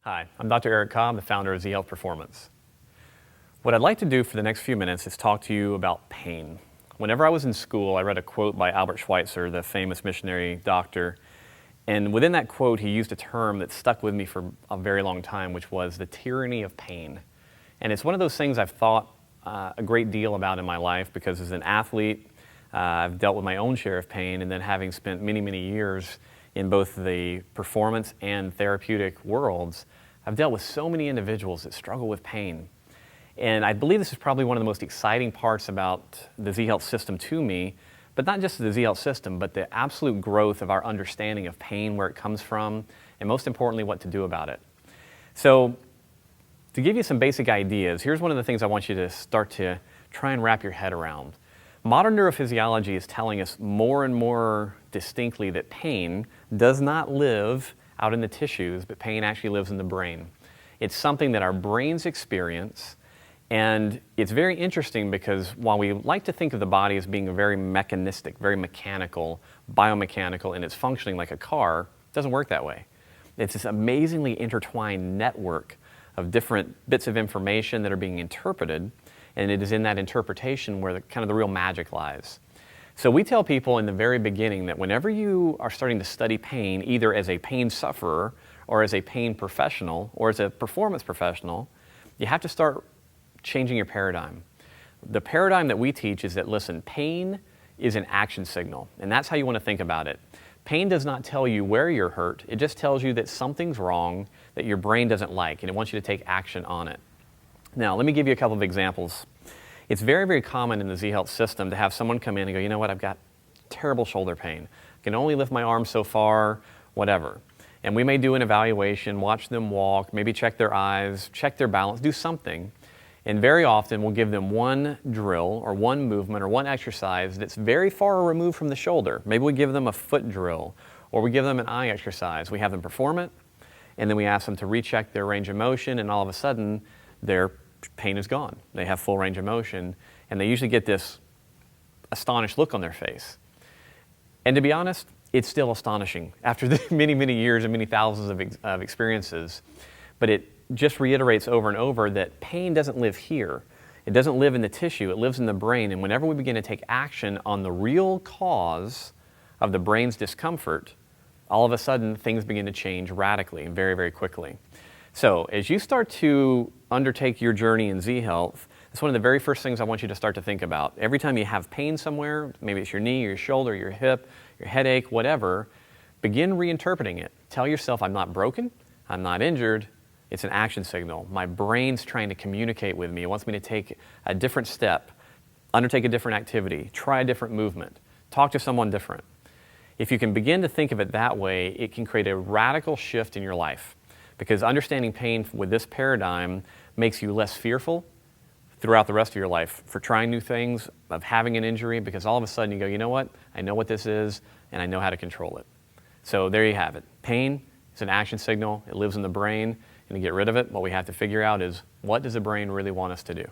Hi, I'm Dr. Eric Cobb, the founder of Z-Health Performance. What I'd like to do for the next few minutes is talk to you about pain. Whenever I was in school, I read a quote by Albert Schweitzer, the famous missionary doctor, and within that quote, he used a term that stuck with me for a very long time, which was the tyranny of pain. And it's one of those things I've thought a great deal about in my life because as an athlete, I've dealt with my own share of pain, and then having spent many, many years in both the performance and therapeutic worlds, I've dealt with so many individuals that struggle with pain. And I believe this is probably one of the most exciting parts about the Z-Health system to me, but not just the Z-Health system, but the absolute growth of our understanding of pain, where it comes from, and most importantly, what to do about it. So, to give you some basic ideas, here's one of the things I want you to start to try and wrap your head around. Modern neurophysiology is telling us more and more distinctly that pain does not live out in the tissues, but pain actually lives in the brain. It's something that our brains experience, and it's very interesting because while we like to think of the body as being very mechanistic, very mechanical, biomechanical, and it's functioning like a car, it doesn't work that way. It's this amazingly intertwined network of different bits of information that are being interpreted, and it is in that interpretation where the real magic lies. So we tell people in the very beginning that whenever you are starting to study pain, either as a pain sufferer or as a pain professional or as a performance professional, you have to start changing your paradigm. The paradigm that we teach is that, listen, pain is an action signal, and that's how you want to think about it. Pain does not tell you where you're hurt, it just tells you that something's wrong that your brain doesn't like, and it wants you to take action on it. Now, let me give you a couple of examples. It's very, very common in the Z-Health system to have someone come in and go, you know what, I've got terrible shoulder pain. I can only lift my arm so far, whatever. And we may do an evaluation, watch them walk, maybe check their eyes, check their balance, do something. And very often we'll give them one drill or one movement or one exercise that's very far removed from the shoulder. Maybe we give them a foot drill or we give them an eye exercise. We have them perform it, and then we ask them to recheck their range of motion, and all of a sudden their pain is gone. They have full range of motion, and they usually get this astonished look on their face. And to be honest, it's still astonishing after the many, many years and many thousands of experiences. But it just reiterates over and over that pain doesn't live here. It doesn't live in the tissue, it lives in the brain. And whenever we begin to take action on the real cause of the brain's discomfort, all of a sudden things begin to change radically, very, very quickly. So as you start to undertake your journey in Z-Health, it's one of the very first things I want you to start to think about. Every time you have pain somewhere, maybe it's your knee, your shoulder, your hip, your headache, whatever, begin reinterpreting it. Tell yourself, I'm not broken, I'm not injured, it's an action signal. My brain's trying to communicate with me. It wants me to take a different step, undertake a different activity, try a different movement, talk to someone different. If you can begin to think of it that way, it can create a radical shift in your life. Because understanding pain with this paradigm makes you less fearful throughout the rest of your life for trying new things, of having an injury, because all of a sudden you go, you know what, I know what this is, and I know how to control it. So there you have it. Pain is an action signal, it lives in the brain, and to get rid of it, what we have to figure out is, what does the brain really want us to do?